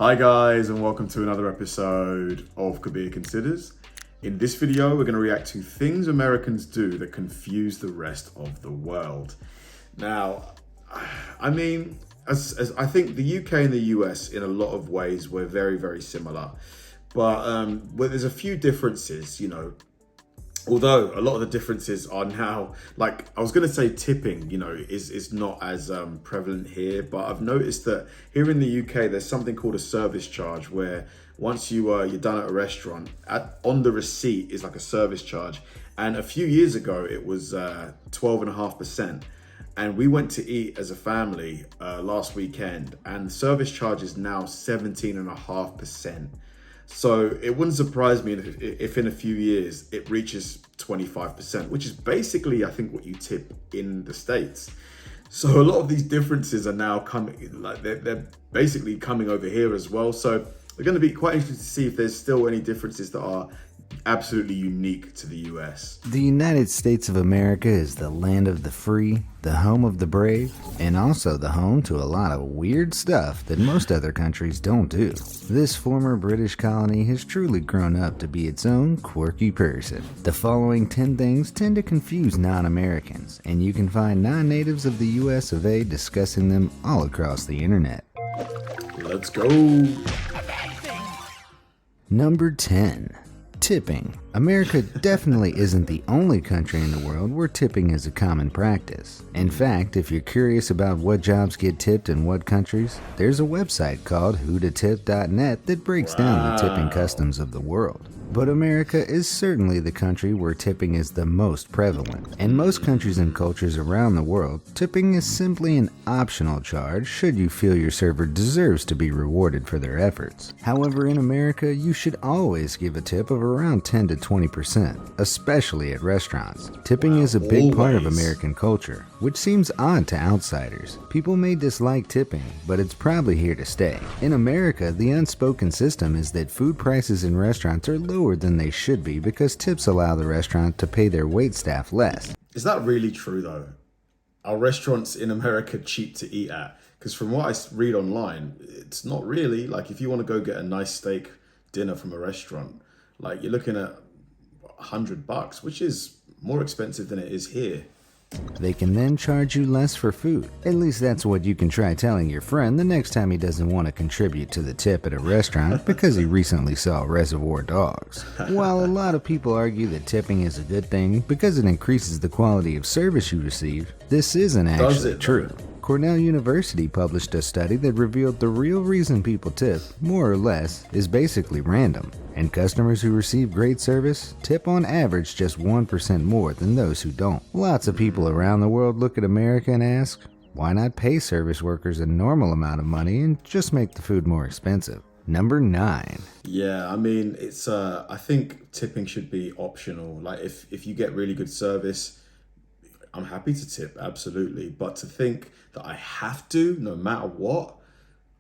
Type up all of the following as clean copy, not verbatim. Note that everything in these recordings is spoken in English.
Hi guys, and welcome to another episode of Kabir Considers. In this video, we're going to react to things Americans do that confuse the rest of the world. Now, I mean, as I think the UK and the US in a lot of ways we're very, very similar. But there's a few differences, although a lot of the differences are now, like I was going to say tipping, is not as prevalent here. But I've noticed that here in the UK, there's something called a service charge where once you're done at a restaurant, on the receipt is like a service charge. And a few years ago, it was 12.5%. And we went to eat as a family last weekend, and the service charge is now 17.5%. So it wouldn't surprise me if in a few years it reaches 25%, which is basically, I think, what you tip in the States. So a lot of these differences are now coming, like they're basically coming over here as well. So we're going to be quite interested to see if there's still any differences that are absolutely unique to the US. The United States of America is the land of the free, the home of the brave, and also the home to a lot of weird stuff that most other countries don't do. This former British colony has truly grown up to be its own quirky person. The following 10 things tend to confuse non-Americans, and you can find non-natives of the US of A discussing them all across the internet. Let's go. Number 10. Tipping. America definitely isn't the only country in the world where tipping is a common practice. In fact, if you're curious about what jobs get tipped in what countries, there's a website called whototip.net that breaks down the tipping customs of the world. But America is certainly the country where tipping is the most prevalent. In most countries and cultures around the world, tipping is simply an optional charge should you feel your server deserves to be rewarded for their efforts. However, in America, you should always give a tip of around 10 to 20%, especially at restaurants. Tipping is a big part of American culture, which seems odd to outsiders. People may dislike tipping, but it's probably here to stay. In America, the unspoken system is that food prices in restaurants are lower than they should be because tips allow the restaurant to pay their waitstaff less. Is that really true though? Are restaurants in America cheap to eat at? Because from what I read online, it's not really. Like if you want to go get a nice steak dinner from a restaurant, like you're looking at $100, which is more expensive than it is here. They can then charge you less for food. At least that's what you can try telling your friend the next time he doesn't want to contribute to the tip at a restaurant because he recently saw Reservoir Dogs. While a lot of people argue that tipping is a good thing because it increases the quality of service you receive, this isn't actually true. Cornell University published a study that revealed the real reason people tip, more or less, is basically random. And customers who receive great service tip on average just 1% more than those who don't. Lots of people around the world look at America and ask, why not pay service workers a normal amount of money and just make the food more expensive? Number 9. Yeah, I mean, it's I think tipping should be optional. Like if you get really good service, I'm happy to tip, absolutely. But to think that I have to, no matter what,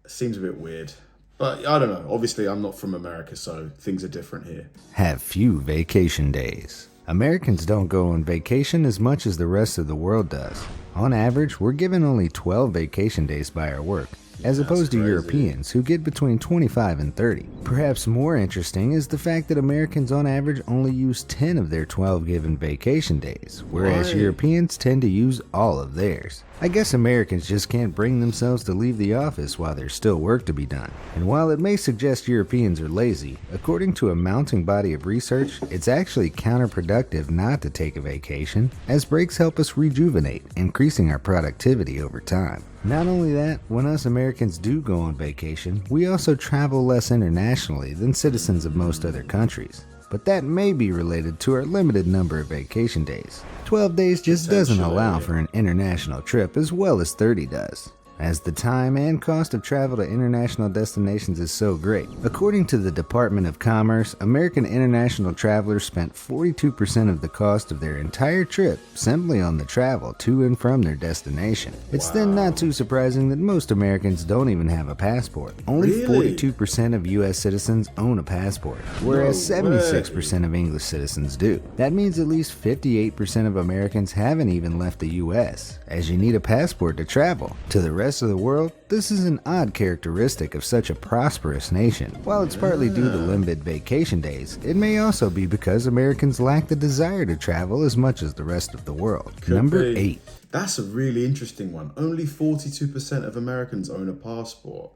seems a bit weird. But I don't know. Obviously, I'm not from America, so things are different here. Have few vacation days. Americans don't go on vacation as much as the rest of the world does. On average, we're given only 12 vacation days by our work, as opposed to Europeans who get between 25 and 30. Perhaps more interesting is the fact that Americans on average only use 10 of their 12 given vacation days, whereas Europeans tend to use all of theirs. I guess Americans just can't bring themselves to leave the office while there's still work to be done. And while it may suggest Europeans are lazy, according to a mounting body of research, it's actually counterproductive not to take a vacation, as breaks help us rejuvenate, increasing our productivity over time. Not only that, when us Americans do go on vacation, we also travel less internationally than citizens of most other countries. But that may be related to our limited number of vacation days. 12 days just doesn't allow for an international trip as well as 30 does, as the time and cost of travel to international destinations is so great. According to the Department of Commerce, American international travelers spent 42% of the cost of their entire trip simply on the travel to and from their destination. It's then not too surprising that most Americans don't even have a passport. Only 42% of US citizens own a passport, whereas 76% of English citizens do. That means at least 58% of Americans haven't even left the US, as you need a passport to travel. To the rest rest of the world, this is an odd characteristic of such a prosperous nation. While it's partly due to limited vacation days, it may also be because Americans lack the desire to travel as much as the rest of the world. Number 8. That's a really interesting one. Only 42% of Americans own a passport.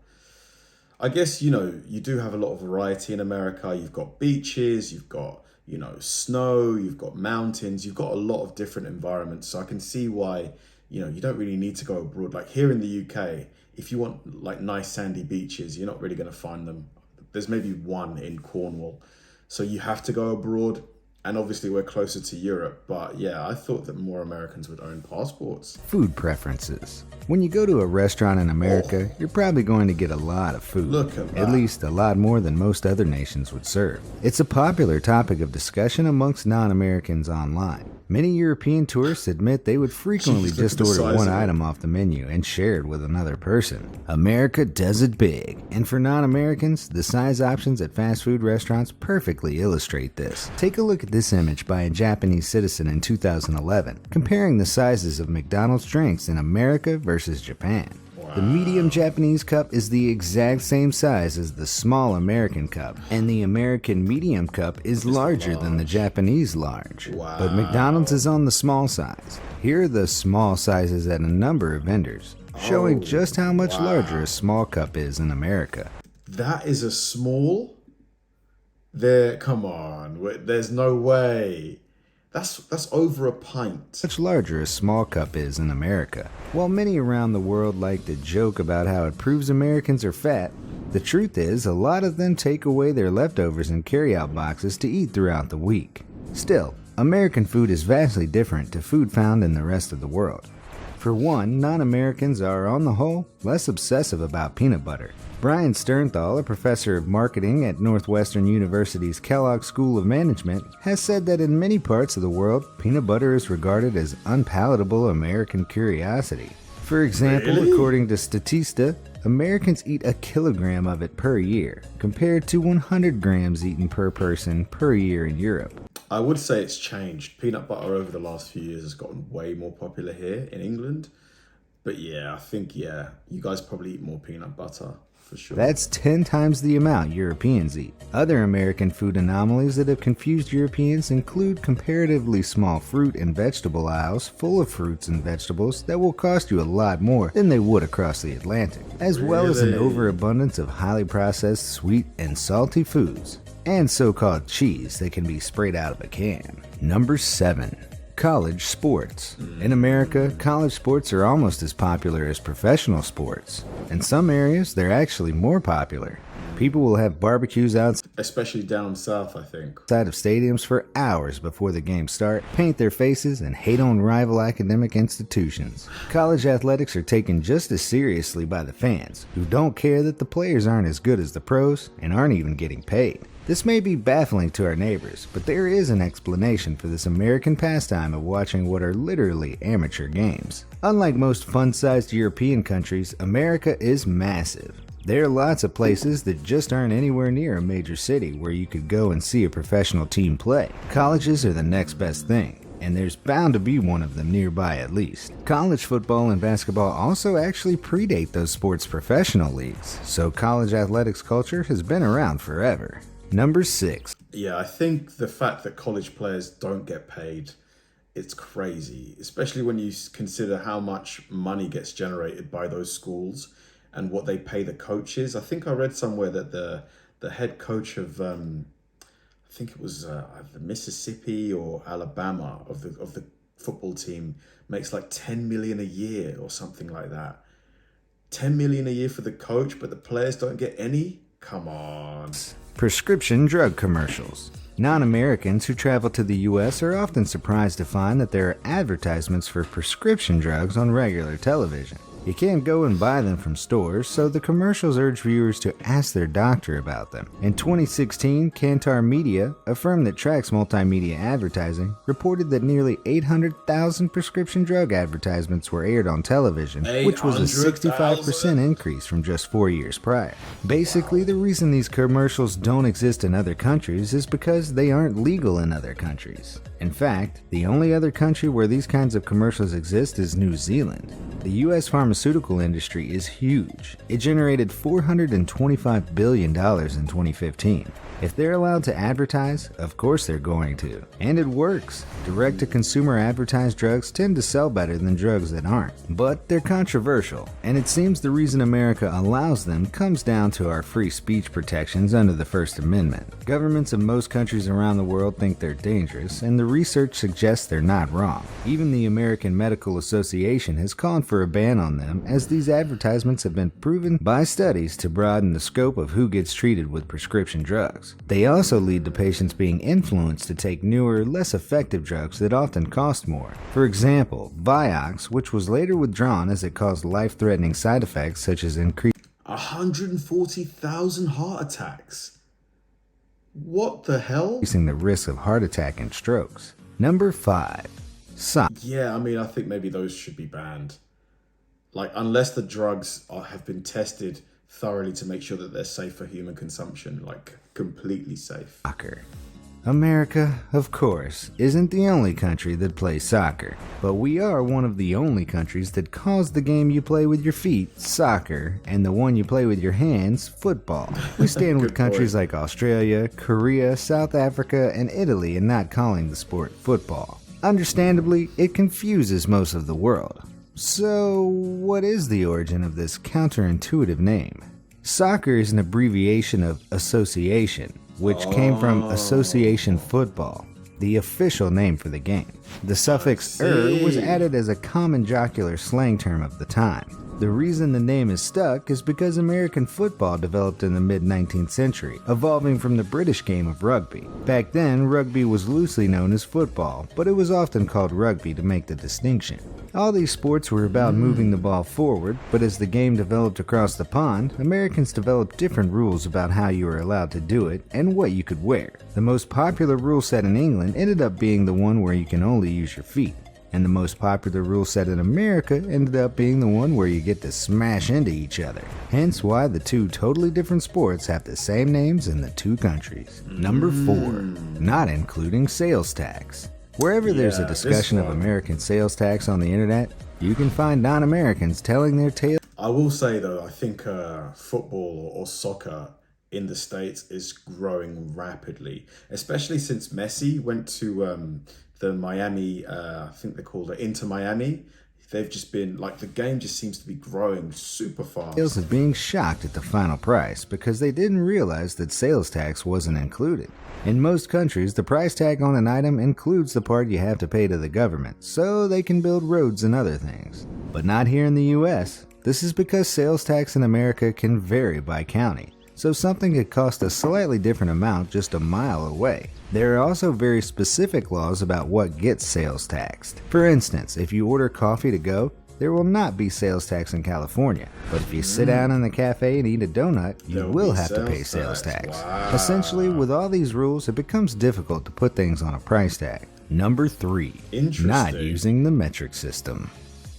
I guess, you do have a lot of variety in America. You've got beaches, you've got, snow, you've got mountains, you've got a lot of different environments. So I can see why, you don't really need to go abroad. Like here in the UK, if you want like nice sandy beaches, you're not really going to find them. There's maybe one in Cornwall. So you have to go abroad. And obviously we're closer to Europe, but yeah, I thought that more Americans would own passports. Food preferences. When you go to a restaurant in America, you're probably going to get a lot of food. Look at that. At least a lot more than most other nations would serve. It's a popular topic of discussion amongst non-Americans online. Many European tourists admit they would frequently just order one item off the menu and share it with another person. America does it big, and for non-Americans, the size options at fast food restaurants perfectly illustrate this. Take a look at this image by a Japanese citizen in 2011, comparing the sizes of McDonald's drinks in America versus Japan. The medium Japanese cup is the exact same size as the small American cup, and the American medium cup is larger than the Japanese large. Wow. But McDonald's is on the small size. Here are the small sizes at a number of vendors, showing just how much larger a small cup is in America. That is a small? Come on, there's no way. That's over a pint. Much larger a small cup is in America. While many around the world like to joke about how it proves Americans are fat, the truth is a lot of them take away their leftovers in carry-out boxes to eat throughout the week. Still, American food is vastly different to food found in the rest of the world. For one, non-Americans are, on the whole, less obsessive about peanut butter. Brian Sternthal, a professor of marketing at Northwestern University's Kellogg School of Management, has said that in many parts of the world, peanut butter is regarded as unpalatable American curiosity. For example, according to Statista, Americans eat a kilogram of it per year, compared to 100 grams eaten per person per year in Europe. I would say it's changed. Peanut butter over the last few years has gotten way more popular here in England. But yeah, I think, you guys probably eat more peanut butter. For sure. That's 10 times the amount Europeans eat. Other American food anomalies that have confused Europeans include comparatively small fruit and vegetable aisles full of fruits and vegetables that will cost you a lot more than they would across the Atlantic, as well as an overabundance of highly processed sweet and salty foods, and so-called cheese that can be sprayed out of a can. Number 7. College sports. In America, college sports are almost as popular as professional sports. In some areas, they're actually more popular. People will have barbecues outside, especially down south, I think, of stadiums for hours before the games start, paint their faces, and hate on rival academic institutions. College athletics are taken just as seriously by the fans, who don't care that the players aren't as good as the pros and aren't even getting paid. This may be baffling to our neighbors, but there is an explanation for this American pastime of watching what are literally amateur games. Unlike most fun-sized European countries, America is massive. There are lots of places that just aren't anywhere near a major city where you could go and see a professional team play. Colleges are the next best thing, and there's bound to be one of them nearby at least. College football and basketball also actually predate those sports' professional leagues, so college athletics culture has been around forever. Number 6. Yeah, I think the fact that college players don't get paid, it's crazy, especially when you consider how much money gets generated by those schools and what they pay the coaches. I think I read somewhere that the head coach of, I think it was either Mississippi or Alabama of the football team makes like 10 million a year or something like that. 10 million a year for the coach, but the players don't get any? Come on. Prescription drug commercials. Non-Americans who travel to the U.S. are often surprised to find that there are advertisements for prescription drugs on regular television. You can't go and buy them from stores, so the commercials urge viewers to ask their doctor about them. In 2016, Kantar Media, a firm that tracks multimedia advertising, reported that nearly 800,000 prescription drug advertisements were aired on television, which was a 65% increase from just 4 years prior. Basically, the reason these commercials don't exist in other countries is because they aren't legal in other countries. In fact, the only other country where these kinds of commercials exist is New Zealand. The U.S. Pharmaceutical pharmaceutical industry is huge. It generated $425 billion in 2015. If they're allowed to advertise, of course they're going to. And it works. Direct-to-consumer advertised drugs tend to sell better than drugs that aren't. But they're controversial, and it seems the reason America allows them comes down to our free speech protections under the First Amendment. Governments in most countries around the world think they're dangerous, and the research suggests they're not wrong. Even the American Medical Association has called for a ban on them, as these advertisements have been proven by studies to broaden the scope of who gets treated with prescription drugs. They also lead to patients being influenced to take newer, less effective drugs that often cost more. For example, Vioxx, which was later withdrawn as it caused life-threatening side effects such as increased 140,000 heart attacks. What the hell? increasing the risk of heart attack and strokes. Number 5. Yeah, I mean, I think maybe those should be banned. Like, unless the drugs have been tested thoroughly to make sure that they're safe for human consumption, like completely safe. Soccer. America, of course, isn't the only country that plays soccer, but we are one of the only countries that calls the game you play with your feet soccer and the one you play with your hands football. We stand with countries like Australia, Korea, South Africa, and Italy in not calling the sport football. Understandably, it confuses most of the world. So, what is the origin of this counterintuitive name? Soccer is an abbreviation of association, which came from association football, the official name for the game. The suffix was added as a common jocular slang term of the time. The reason the name is stuck is because American football developed in the mid-19th century, evolving from the British game of rugby. Back then, rugby was loosely known as football, but it was often called rugby to make the distinction. All these sports were about moving the ball forward, but as the game developed across the pond, Americans developed different rules about how you were allowed to do it and what you could wear. The most popular rule set in England ended up being the one where you can only use your feet. And the most popular rule set in America ended up being the one where you get to smash into each other. Hence why the two totally different sports have the same names in the two countries. Number 4. Not including sales tax. Wherever there's a discussion of American sales tax on the internet, you can find non-Americans telling their tale. I will say though, I think football or soccer in the States is growing rapidly, especially since Messi went to the Miami, I think they called it Inter Miami. They've just been, like, the game just seems to be growing super fast. Sales of being shocked at the final price because they didn't realize that sales tax wasn't included. In most countries, the price tag on an item includes the part you have to pay to the government, so they can build roads and other things. But not here in the US. This is because sales tax in America can vary by county, so something could cost a slightly different amount just a mile away. There are also very specific laws about what gets sales taxed. For instance, if you order coffee to go, there will not be sales tax in California. But if you sit down in the cafe and eat a donut, you will have to pay sales tax. Wow. Essentially, with all these rules, it becomes difficult to put things on a price tag. Number 3. Not using the metric system.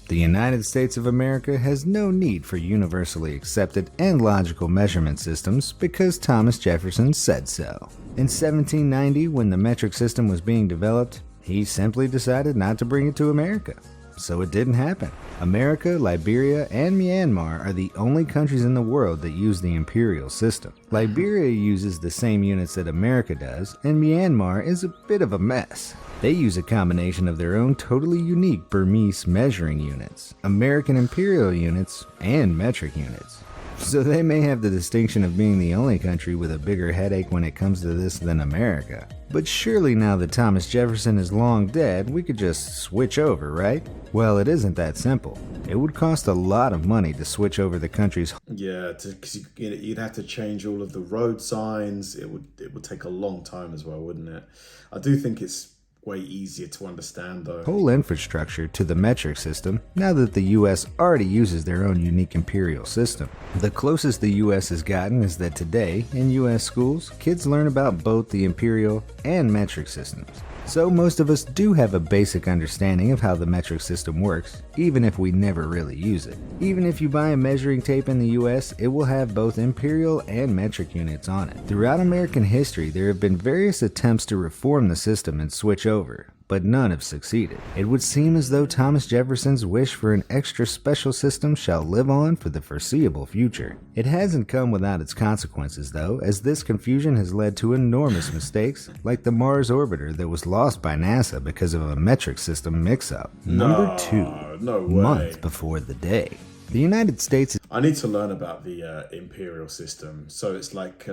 The United States of America has no need for universally accepted and logical measurement systems because Thomas Jefferson said so. In 1790, when the metric system was being developed, he simply decided not to bring it to America. So it didn't happen. America, Liberia, and Myanmar are the only countries in the world that use the imperial system. Liberia uses the same units that America does, and Myanmar is a bit of a mess. They use a combination of their own totally unique Burmese measuring units, American imperial units, and metric units. So they may have the distinction of being the only country with a bigger headache when it comes to this than America. But surely now that Thomas Jefferson is long dead, we could just switch over, right? Well, it isn't that simple. It would cost a lot of money to switch over the country's. Yeah, because you'd have to change all of the road signs. It would take a long time as well, wouldn't it? I do think it's way easier to understand though. Whole infrastructure to the metric system now that the US already uses their own unique imperial system. The closest the US has gotten is that today, in US schools, kids learn about both the imperial and metric systems. So most of us do have a basic understanding of how the metric system works, even if we never really use it. Even if you buy a measuring tape in the US, it will have both imperial and metric units on it. Throughout American history, there have been various attempts to reform the system and switch over, but none have succeeded. It would seem as though Thomas Jefferson's wish for an extra special system shall live on for the foreseeable future. It hasn't come without its consequences though, as this confusion has led to enormous mistakes, like the Mars orbiter that was lost by NASA because of a metric system mix-up. Number 2, no way. month before the day. The United States. I need to learn about the imperial system. So it's like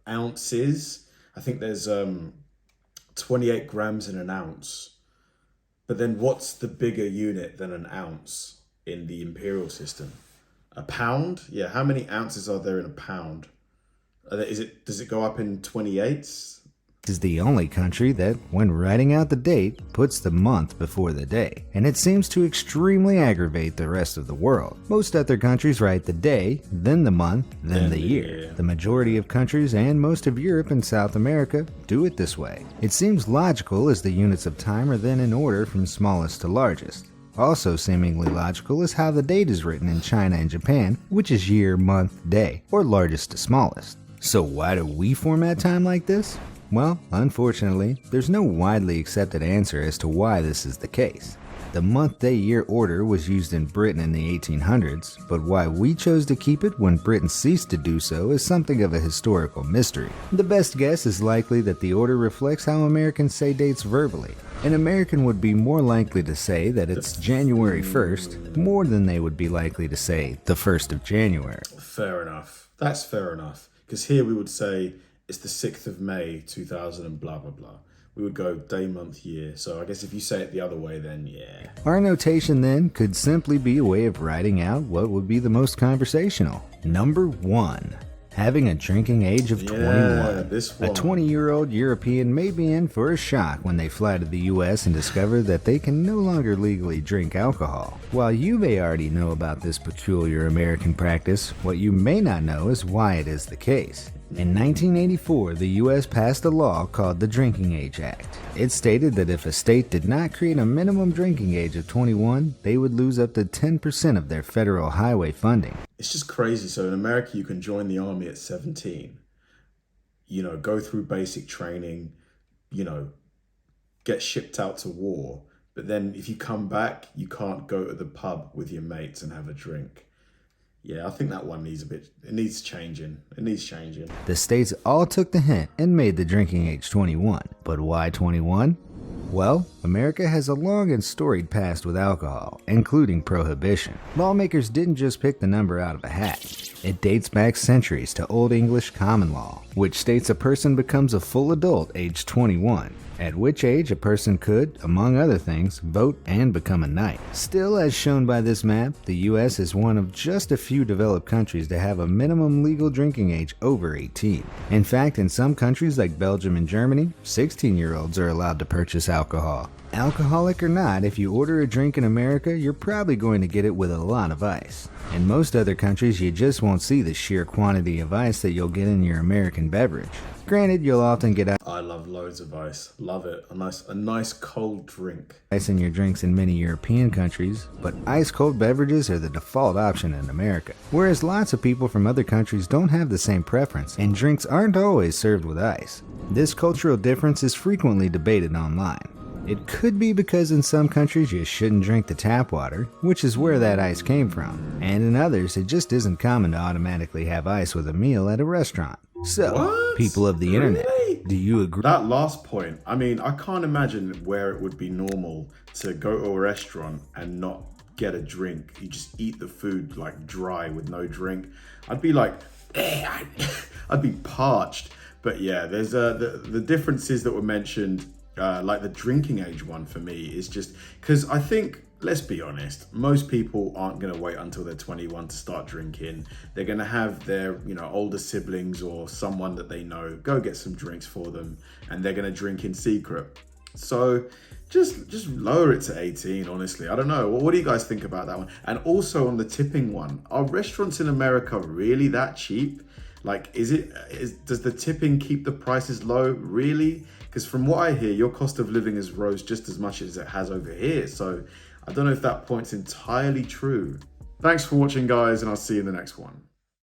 ounces. I think there's 28 grams in an ounce. But then what's the bigger unit than an ounce in the imperial system? A pound? Yeah, how many ounces are there in a pound? Does it go up in 28s? Is the only country that, when writing out the date, puts the month before the day, and it seems to extremely aggravate the rest of the world. Most other countries write the day, then the month, then the year. The majority of countries and most of Europe and South America do it this way. It seems logical as the units of time are then in order from smallest to largest. Also seemingly logical is how the date is written in China and Japan, which is year, month, day, or largest to smallest. So why do we format time like this? Well, unfortunately, there's no widely accepted answer as to why this is the case. The month-day-year order was used in Britain in the 1800s, but why we chose to keep it when Britain ceased to do so is something of a historical mystery. The best guess is likely that the order reflects how Americans say dates verbally. An American would be more likely to say that it's January 1st more than they would be likely to say the 1st of January. Fair enough. That's fair enough. Because here we would say it's the 6th of May, 2000 and blah, blah, blah. We would go day, month, year. So I guess if you say it the other way, then yeah. Our notation then could simply be a way of writing out what would be the most conversational. Number 1. Having a drinking age of 21. This one. A 20-year-old European may be in for a shock when they fly to the US and discover that they can no longer legally drink alcohol. While you may already know about this peculiar American practice, what you may not know is why it is the case. In 1984, the U.S. passed a law called the Drinking Age Act. It stated that if a state did not create a minimum drinking age of 21, they would lose up to 10% of their federal highway funding. It's just crazy. So in America, you can join the army at 17, go through basic training, get shipped out to war. But then if you come back, you can't go to the pub with your mates and have a drink. Yeah, I think that one needs changing. It needs changing. The states all took the hint and made the drinking age 21. But why 21? Well, America has a long and storied past with alcohol, including prohibition. Lawmakers didn't just pick the number out of a hat. It dates back centuries to Old English common law, which states a person becomes a full adult aged 21, at which age a person could, among other things, vote and become a knight. Still, as shown by this map, the US is one of just a few developed countries to have a minimum legal drinking age over 18. In fact, in some countries like Belgium and Germany, 16-year-olds are allowed to purchase alcohol. Alcoholic or not, if you order a drink in America, you're probably going to get it with a lot of ice. In most other countries, you just won't see the sheer quantity of ice that you'll get in your American beverage. Granted, you'll often get I love loads of ice. Love it. A nice cold drink. ice in your drinks in many European countries, but ice-cold beverages are the default option in America. Whereas lots of people from other countries don't have the same preference, and drinks aren't always served with ice. This cultural difference is frequently debated online. It could be because in some countries you shouldn't drink the tap water, which is where that ice came from, and in others it just isn't common to automatically have ice with a meal at a restaurant. So, What? People of the internet, do you agree? That last point, I can't imagine where it would be normal to go to a restaurant and not get a drink. You just eat the food like dry with no drink. I'd be like, I'd be parched. But yeah, there's the differences that were mentioned. Like the drinking age one for me is just because I think, let's be honest, most people aren't going to wait until they're 21 to start drinking. They're going to have their, older siblings or someone that they know go get some drinks for them, and they're going to drink in secret. So just lower it to 18, honestly. I don't know. What do you guys think about that one? And also on the tipping one, are restaurants in America really that cheap? Like, does the tipping keep the prices low? Really? Because from what I hear, your cost of living has rose just as much as it has over here. So I don't know if that point's entirely true. Thanks for watching, guys, and I'll see you in the next one.